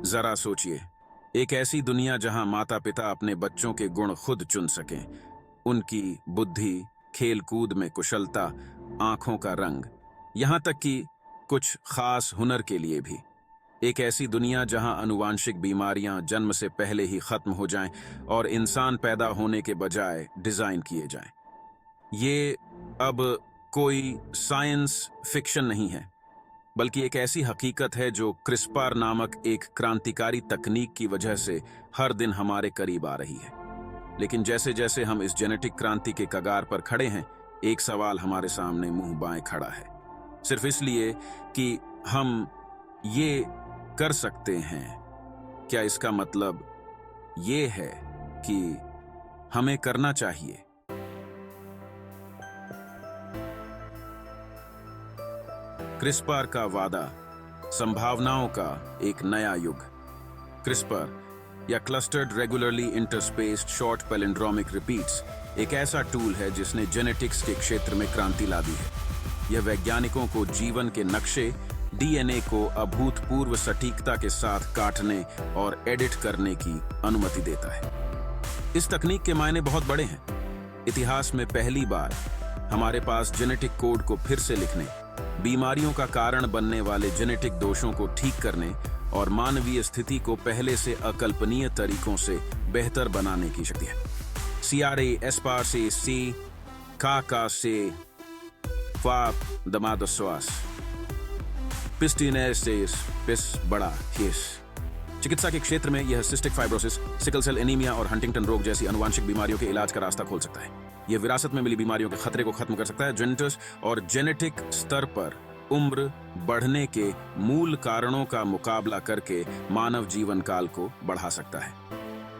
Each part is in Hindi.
जरा सोचिए, एक ऐसी दुनिया जहां माता पिता अपने बच्चों के गुण खुद चुन सकें, उनकी बुद्धि, खेल कूद में कुशलता, आंखों का रंग, यहां तक कि कुछ खास हुनर के लिए भी। एक ऐसी दुनिया जहां आनुवांशिक बीमारियां जन्म से पहले ही खत्म हो जाएं और इंसान पैदा होने के बजाय डिजाइन किए जाएं। ये अब कोई साइंस फिक्शन नहीं है, बल्कि एक ऐसी हकीकत है जो क्रिस्पर नामक एक क्रांतिकारी तकनीक की वजह से हर दिन हमारे करीब आ रही है। लेकिन जैसे जैसे हम इस जेनेटिक क्रांति के कगार पर खड़े हैं, एक सवाल हमारे सामने मुंह बाएं खड़ा है। सिर्फ इसलिए कि हम ये कर सकते हैं, क्या इसका मतलब ये है कि हमें करना चाहिए? क्रिस्पर का वादा, संभावनाओं का एक नया युग। क्रिस्पर या clustered regularly interspaced short palindromic repeats एक ऐसा टूल है जिसने जेनेटिक्स के क्षेत्र में क्रांति ला दी है। यह वैज्ञानिकों को जीवन के नक्शे, डीएनए को अभूतपूर्व सटीकता के साथ काटने और एडिट करने की अनुमति देता है। इस तकनीक के मायने बहुत बड़े हैं। इतिहास में पहली बार हमारे पास जेनेटिक कोड को फिर से लिखने, बीमारियों का कारण बनने वाले जेनेटिक दोषों को ठीक करने और मानवीय स्थिति को पहले से अकल्पनीय तरीकों से बेहतर बनाने की शक्ति है। सियारे एस्पार से सी का से फाप दमादस्वास पिस्टिनेसेस पिस बड़ा हिस। चिकित्सा के क्षेत्र में यह cystic fibrosis, sickle cell anaemia और हंटिंगटन रोग जैसी आनुवांशिक बीमारियों के इलाज का रास्ता खोल सकता है। यह विरासत में मिली बीमारियों के खतरे को खत्म कर सकता है। जेनेटिक्स और जेनेटिक स्तर पर उम्र बढ़ने के मूल कारणों का मुकाबला करके मानव जीवन काल को बढ़ा सकता है।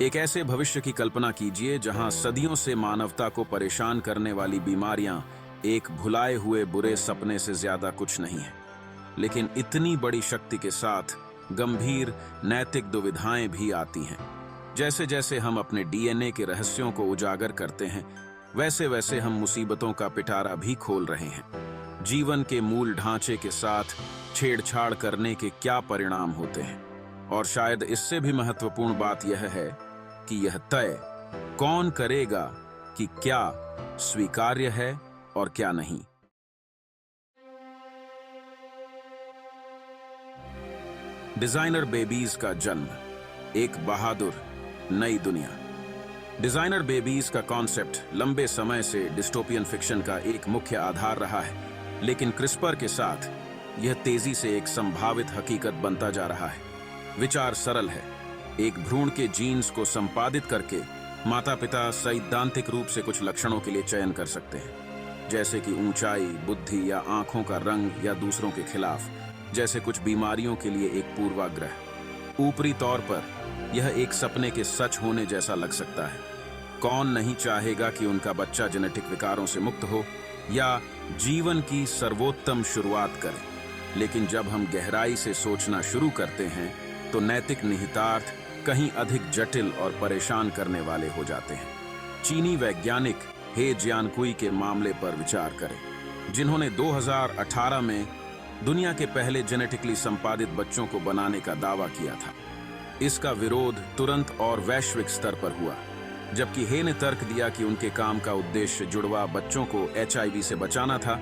एक ऐसे भविष्य की कल्पना कीजिए जहां सदियों से मानवता को परेशान करने वाली बीमारियां एक भुलाए हुए बुरे सपने से ज्यादा कुछ नहीं है। लेकिन इतनी बड़ी शक्ति के साथ गंभीर नैतिक दुविधाएं भी आती हैं। जैसे जैसे हम अपने डीएनए के रहस्यों को उजागर करते हैं, वैसे वैसे हम मुसीबतों का पिटारा भी खोल रहे हैं। जीवन के मूल ढांचे के साथ छेड़छाड़ करने के क्या परिणाम होते हैं, और शायद इससे भी महत्वपूर्ण बात यह है कि यह तय कौन करेगा कि क्या स्वीकार्य है और क्या नहीं। डिजाइनर बेबीज का जन्म, एक बहादुर नई दुनिया। डिजाइनर बेबीज का कॉन्सेप्ट लंबे समय से डिस्टोपियन फिक्शन का एक मुख्य आधार रहा है, लेकिन क्रिस्पर के साथ यह तेजी से एक संभावित हकीकत बनता जा रहा है। विचार सरल है। एक भ्रूण के जीन्स को संपादित करके माता पिता सैद्धांतिक रूप से कुछ लक्षणों के लिए चयन कर सकते हैं, जैसे कि ऊंचाई, बुद्धि या आंखों का रंग, या दूसरों के खिलाफ जैसे कुछ बीमारियों के लिए एक पूर्वाग्रह। ऊपरी तौर पर यह एक सपने के सच होने जैसा लग सकता है। कौन नहीं चाहेगा कि उनका बच्चा जेनेटिक विकारों से मुक्त हो या जीवन की सर्वोत्तम शुरुआत करे। लेकिन जब हम गहराई से सोचना शुरू करते हैं तो नैतिक निहितार्थ कहीं अधिक जटिल और परेशान करने वाले हो जाते हैं। चीनी वैज्ञानिक हे जियानकुई के मामले पर विचार करें, जिन्होंने 2018 में दुनिया के पहले जेनेटिकली संपादित बच्चों को बनाने का दावा किया था। इसका विरोध तुरंत और वैश्विक स्तर पर हुआ, जबकि हे ने तर्क दिया कि उनके काम का उद्देश्य जुड़वा बच्चों को एचआईवी से बचाना था।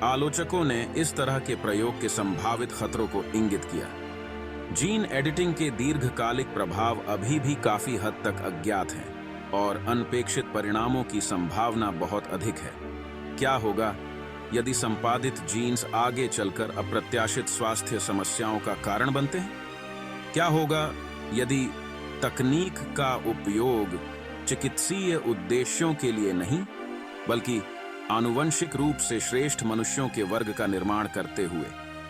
आलोचकों ने इस तरह के प्रयोग के संभावित खतरों को इंगित किया। जीन एडिटिंग के दीर्घकालिक प्रभाव अभी भी काफी हद तक अज्ञात हैं और अनपेक्षित परिणामों की संभावना बहुत अधिक है। क्या होगा यदि संपादित जीन्स आगे चलकर अप्रत्याशित स्वास्थ्य समस्याओं का कारण बनते हैं? क्या होगा यदि तकनीक का उपयोग चिकित्सीय उद्देश्यों के लिए नहीं, बल्कि आनुवंशिक रूप से श्रेष्ठ मनुष्यों के वर्ग का निर्माण करते हुए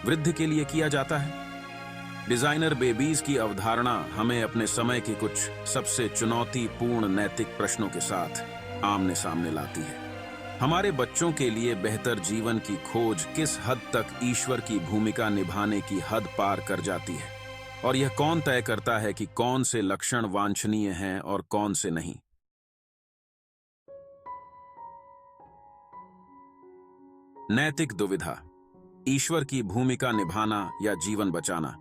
वृद्धि के लिए किया जाता है? डिजाइनर बेबीज की अवधारणा हमें अपने समय के कुछ सबसे चुनौतीपूर्ण नैतिक प्रश्नों के साथ आमने सामने लाती है। हमारे बच्चों के लिए बेहतर जीवन की खोज किस हद तक ईश्वर की भूमिका निभाने की हद पार कर जाती है, और यह कौन तय करता है कि कौन से लक्षण वांछनीय हैं और कौन से नहीं? नैतिक दुविधा, ईश्वर की भूमिका निभाना या जीवन बचाना।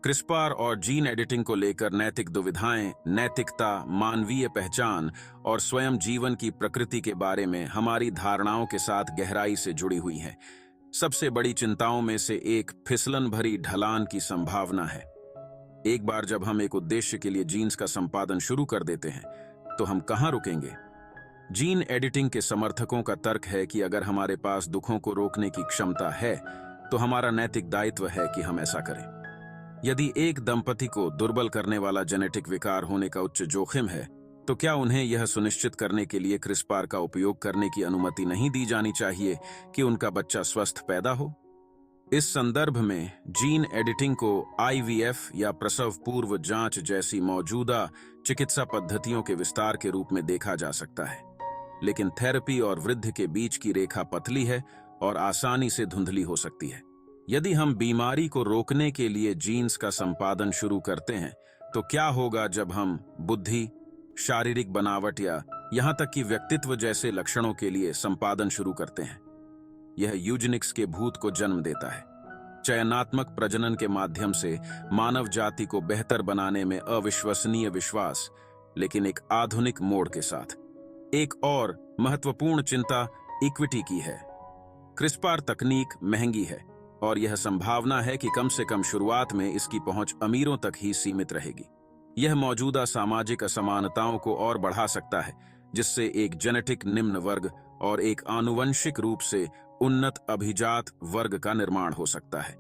क्रिस्पार और जीन एडिटिंग को लेकर नैतिक दुविधाएं, नैतिकता, मानवीय पहचान और स्वयं जीवन की प्रकृति के बारे में हमारी धारणाओं के साथ गहराई से जुड़ी हुई हैं। सबसे बड़ी चिंताओं में से एक फिसलन भरी ढलान की संभावना है। एक बार जब हम एक उद्देश्य के लिए जीन्स का संपादन शुरू कर देते हैं, तो हम कहां रुकेंगे? जीन एडिटिंग के समर्थकों का तर्क है कि अगर हमारे पास दुखों को रोकने की क्षमता है, तो हमारा नैतिक दायित्व है कि हम ऐसा करें। यदि एक दंपति को दुर्बल करने वाला जेनेटिक विकार होने का उच्च जोखिम है, तो क्या उन्हें यह सुनिश्चित करने के लिए क्रिस्पार का उपयोग करने की अनुमति नहीं दी जानी चाहिए कि उनका बच्चा स्वस्थ पैदा हो? इस संदर्भ में जीन एडिटिंग को आईवीएफ या प्रसव पूर्व जांच जैसी मौजूदा चिकित्सा पद्धतियों के विस्तार के रूप में देखा जा सकता है। लेकिन थेरेपी और वृद्धि के बीच की रेखा पतली है और आसानी से धुंधली हो सकती है। यदि हम बीमारी को रोकने के लिए जीन्स का संपादन शुरू करते हैं, तो क्या होगा जब हम बुद्धि, शारीरिक बनावट या यहां तक कि व्यक्तित्व जैसे लक्षणों के लिए संपादन शुरू करते हैं? यह यूजेनिक्स के भूत को जन्म देता है। चयनात्मक प्रजनन के माध्यम से मानव जाति को बेहतर बनाने में अविश्वसनीय विश्वास, लेकिन एक आधुनिक मोड़ के साथ। एक और महत्वपूर्ण चिंता इक्विटी की है। क्रिस्पार तकनीक महंगी है और यह संभावना है कि कम से कम शुरुआत में इसकी पहुंच अमीरों तक ही सीमित रहेगी। यह मौजूदा सामाजिक असमानताओं को और बढ़ा सकता है, जिससे एक जेनेटिक निम्न वर्ग और एक आनुवंशिक रूप से उन्नत अभिजात वर्ग का निर्माण हो सकता है।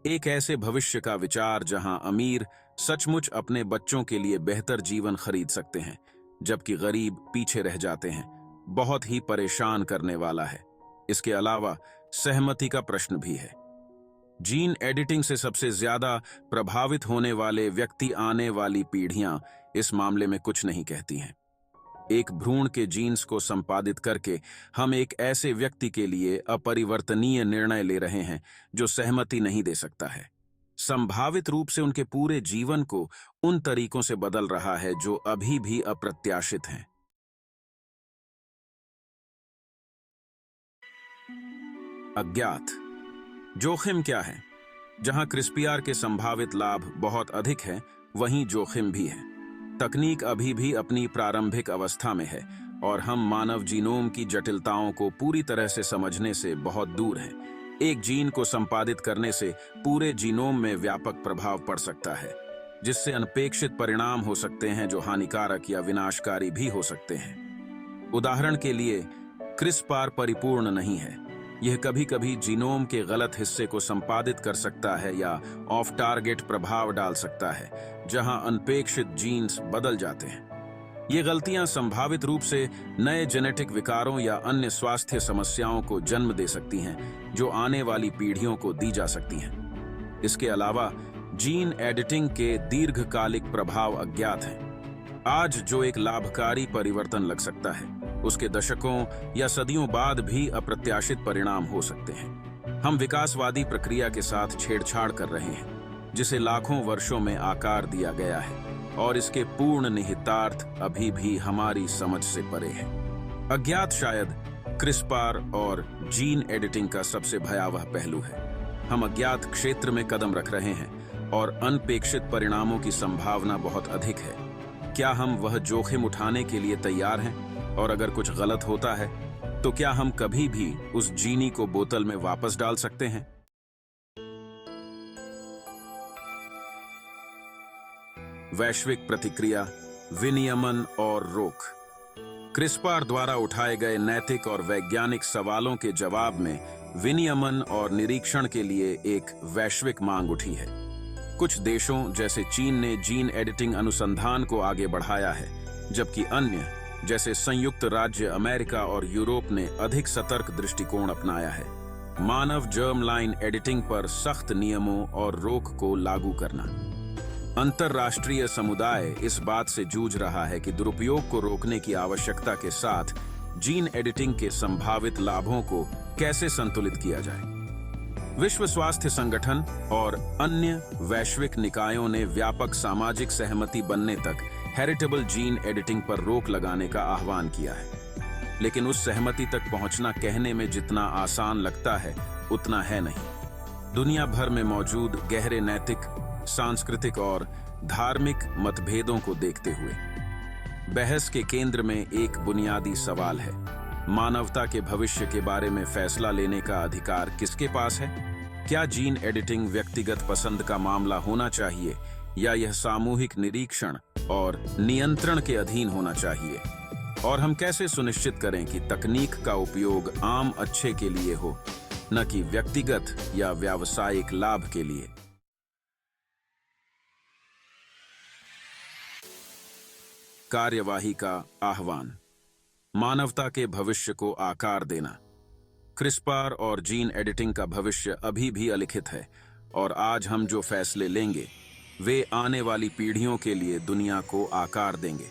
एक ऐसे भविष्य का विचार जहां अमीर सचमुच अपने बच्चों के लिए बेहतर जीवन खरीद सकते हैं, जबकि गरीब पीछे रह जाते हैं, बहुत ही परेशान करने वाला है। इसके अलावा सहमति का प्रश्न भी है। जीन एडिटिंग से सबसे ज्यादा प्रभावित होने वाले व्यक्ति आने वाली पीढ़ियां इस मामले में कुछ नहीं कहती हैं। एक भ्रूण के जीन्स को संपादित करके हम एक ऐसे व्यक्ति के लिए अपरिवर्तनीय निर्णय ले रहे हैं जो सहमति नहीं दे सकता है। संभावित रूप से उनके पूरे जीवन को उन तरीकों से बदल रहा है जो अभी भी अप्रत्याशित हैं। अज्ञात जोखिम क्या है? जहां क्रिस्पियार के संभावित लाभ बहुत अधिक हैं, वहीं जोखिम भी है। तकनीक अभी भी अपनी प्रारंभिक अवस्था में है और हम मानव जीनोम की जटिलताओं को पूरी तरह से समझने से बहुत दूर हैं। एक जीन को संपादित करने से पूरे जीनोम में व्यापक प्रभाव पड़ सकता है, जिससे अनपेक्षित परिणाम हो सकते हैं जो हानिकारक या विनाशकारी भी हो सकते हैं। उदाहरण के लिए, क्रिस्पार परिपूर्ण नहीं है। यह कभी कभी जीनोम के गलत हिस्से को संपादित कर सकता है या ऑफ टारगेट प्रभाव डाल सकता है, जहां अनपेक्षित जीन्स बदल जाते हैं। ये गलतियां संभावित रूप से नए जेनेटिक विकारों या अन्य स्वास्थ्य समस्याओं को जन्म दे सकती हैं, जो आने वाली पीढ़ियों को दी जा सकती हैं। इसके अलावा जीन एडिटिंग के दीर्घकालिक प्रभाव अज्ञात हैं। आज जो एक लाभकारी परिवर्तन लग सकता है, उसके दशकों या सदियों बाद भी अप्रत्याशित परिणाम हो सकते हैं। हम विकासवादी प्रक्रिया के साथ छेड़छाड़ कर रहे हैं, जिसे लाखों वर्षों में आकार दिया गया है, और इसके पूर्ण निहितार्थ अभी भी हमारी समझ से परे है। अज्ञात शायद क्रिस्पार और जीन एडिटिंग का सबसे भयावह पहलू है। हम अज्ञात क्षेत्र में कदम रख रहे हैं और अनपेक्षित परिणामों की संभावना बहुत अधिक है। क्या हम वह जोखिम उठाने के लिए तैयार हैं? और अगर कुछ गलत होता है, तो क्या हम कभी भी उस जीनी को बोतल में वापस डाल सकते हैं? वैश्विक प्रतिक्रिया, विनियमन और रोक। क्रिस्पार द्वारा उठाए गए नैतिक और वैज्ञानिक सवालों के जवाब में विनियमन और निरीक्षण के लिए एक वैश्विक मांग उठी है। कुछ देशों जैसे चीन ने जीन एडिटिंग अनुसंधान को आगे बढ़ाया है, जबकि अन्य जैसे संयुक्त राज्य अमेरिका और यूरोप ने अधिक सतर्क दृष्टिकोण अपनाया है। मानव जर्म लाइन एडिटिंग पर सख्त नियमों और रोक को लागू करना। अंतर्राष्ट्रीय समुदाय इस बात से जूझ रहा है कि दुरुपयोग को रोकने की आवश्यकता के साथ जीन एडिटिंग के संभावित लाभों को कैसे संतुलित किया जाए। विश्व स्वास्थ्य संगठन और अन्य वैश्विक निकायों ने व्यापक सामाजिक सहमति बनने तक हेरिटेबल जीन एडिटिंग पर रोक लगाने का आह्वान किया है। लेकिन उस सहमति तक पहुंचना कहने में जितना आसान लगता है, उतना है नहीं। दुनिया भर में मौजूद गहरे नैतिक, सांस्कृतिक और धार्मिक मतभेदों को देखते हुए। बहस के केंद्र में एक बुनियादी सवाल है, मानवता के भविष्य के बारे में फैसला लेने का अधिकार किसके पास है? क्या जीन एडिटिंग व्यक्तिगत पसंद का मामला होना चाहिए या यह सामूहिक निरीक्षण और नियंत्रण के अधीन होना चाहिए? और हम कैसे सुनिश्चित करें कि तकनीक का उपयोग आम अच्छे के लिए हो, न कि व्यक्तिगत या व्यावसायिक लाभ के लिए? कार्यवाही का आह्वान, मानवता के भविष्य को आकार देना। क्रिस्पार और जीन एडिटिंग का भविष्य अभी भी अलिखित है, और आज हम जो फैसले लेंगे वे आने वाली पीढ़ियों के लिए दुनिया को आकार देंगे।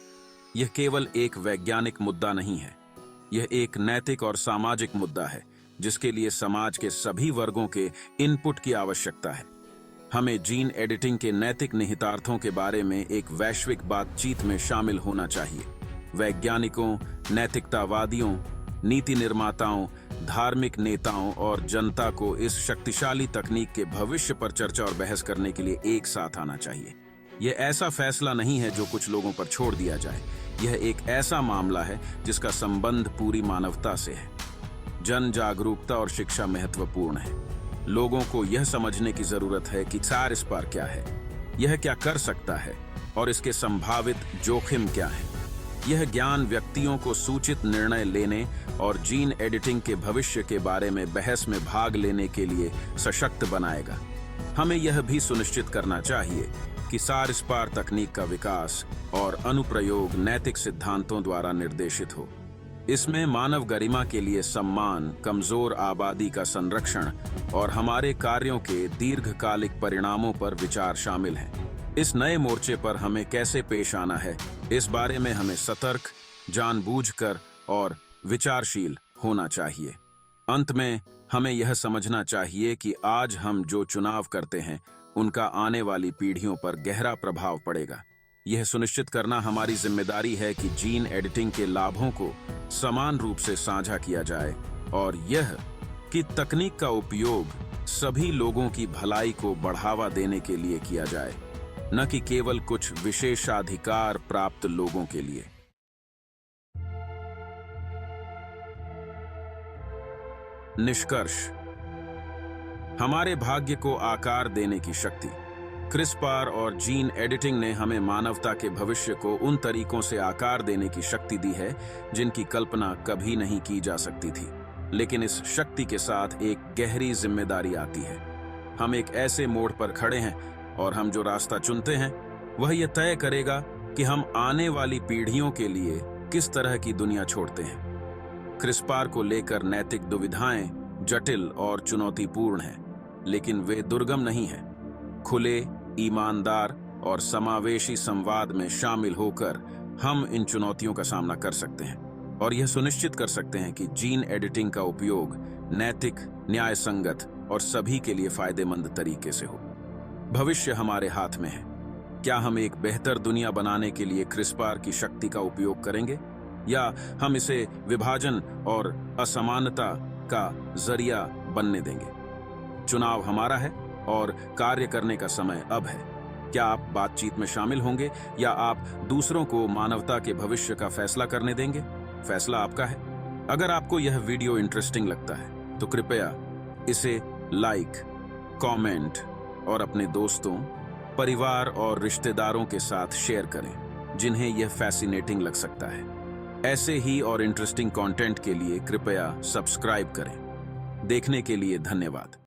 यह केवल एक वैज्ञानिक मुद्दा नहीं है, यह एक नैतिक और सामाजिक मुद्दा है जिसके लिए समाज के सभी वर्गों के इनपुट की आवश्यकता है। हमें जीन एडिटिंग के नैतिक निहितार्थों के बारे में एक वैश्विक बातचीत में शामिल होना चाहिए। वैज्ञानिकों, नैतिकतावादियों, नीति निर्माताओं, धार्मिक नेताओं और जनता को इस शक्तिशाली तकनीक के भविष्य पर चर्चा और बहस करने के लिए एक साथ आना चाहिए। यह ऐसा फैसला नहीं है जो कुछ लोगों पर छोड़ दिया जाए, यह एक ऐसा मामला है जिसका संबंध पूरी मानवता से है। जन जागरूकता और शिक्षा महत्वपूर्ण है। लोगों को यह समझने की जरूरत है कि क्रिस्पार क्या है, यह क्या कर सकता है और इसके संभावित जोखिम क्या हैं। यह ज्ञान व्यक्तियों को सूचित निर्णय लेने और जीन एडिटिंग के भविष्य के बारे में बहस में भाग लेने के लिए सशक्त बनाएगा। हमें यह भी सुनिश्चित करना चाहिए कि क्रिस्पार तकनीक का विकास और अनुप्रयोग नैतिक सिद्धांतों द्वारा निर्देशित हो। इसमें मानव गरिमा के लिए सम्मान, कमजोर आबादी का संरक्षण और हमारे कार्यों के दीर्घकालिक परिणामों पर विचार शामिल है। इस नए मोर्चे पर हमें कैसे पेश आना है, इस बारे में हमें सतर्क, जानबूझकर और विचारशील होना चाहिए। अंत में हमें यह समझना चाहिए कि आज हम जो चुनाव करते हैं उनका आने वाली पीढ़ियों पर गहरा प्रभाव पड़ेगा। यह सुनिश्चित करना हमारी जिम्मेदारी है कि जीन एडिटिंग के लाभों को समान रूप से साझा किया जाए और यह कि तकनीक का उपयोग सभी लोगों की भलाई को बढ़ावा देने के लिए किया जाए, न कि केवल कुछ विशेषाधिकार प्राप्त लोगों के लिए। निष्कर्ष, हमारे भाग्य को आकार देने की शक्ति। क्रिस्पार और जीन एडिटिंग ने हमें मानवता के भविष्य को उन तरीकों से आकार देने की शक्ति दी है जिनकी कल्पना कभी नहीं की जा सकती थी। लेकिन इस शक्ति के साथ एक गहरी जिम्मेदारी आती है। हम एक ऐसे मोड़ पर खड़े हैं और हम जो रास्ता चुनते हैं वह यह तय करेगा कि हम आने वाली पीढ़ियों के लिए किस तरह की दुनिया छोड़ते हैं। क्रिस्पार को लेकर नैतिक दुविधाएं जटिल और चुनौतीपूर्ण हैं, लेकिन वे दुर्गम नहीं हैं। खुले, ईमानदार और समावेशी संवाद में शामिल होकर हम इन चुनौतियों का सामना कर सकते हैं और यह सुनिश्चित कर सकते हैं कि जीन एडिटिंग का उपयोग नैतिक, न्यायसंगत और सभी के लिए फायदेमंद तरीके से हो। भविष्य हमारे हाथ में है। क्या हम एक बेहतर दुनिया बनाने के लिए क्रिस्पार की शक्ति का उपयोग करेंगे या हम इसे विभाजन और असमानता का जरिया बनने देंगे? चुनाव हमारा है और कार्य करने का समय अब है। क्या आप बातचीत में शामिल होंगे या आप दूसरों को मानवता के भविष्य का फैसला करने देंगे? फैसला आपका है। अगर आपको यह वीडियो इंटरेस्टिंग लगता है तो कृपया इसे लाइक, कमेंट और अपने दोस्तों, परिवार और रिश्तेदारों के साथ शेयर करें जिन्हें यह फैसिनेटिंग लग सकता है। ऐसे ही और इंटरेस्टिंग कंटेंट के लिए कृपया सब्सक्राइब करें। देखने के लिए धन्यवाद।